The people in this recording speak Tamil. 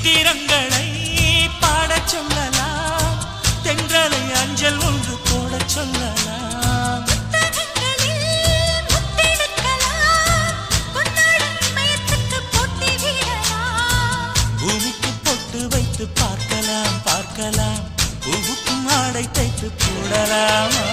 சித்திரங்களை பாடச் சொல்லலாம், தென்றலை அஞ்சல் ஒன்று போடச் சொல்லலாம். பூமிக்கு பொட்டு வைத்து பார்க்கலாம் பார்க்கலாம், பூவுக்கும் ஆடை தைத்து போடலாமா?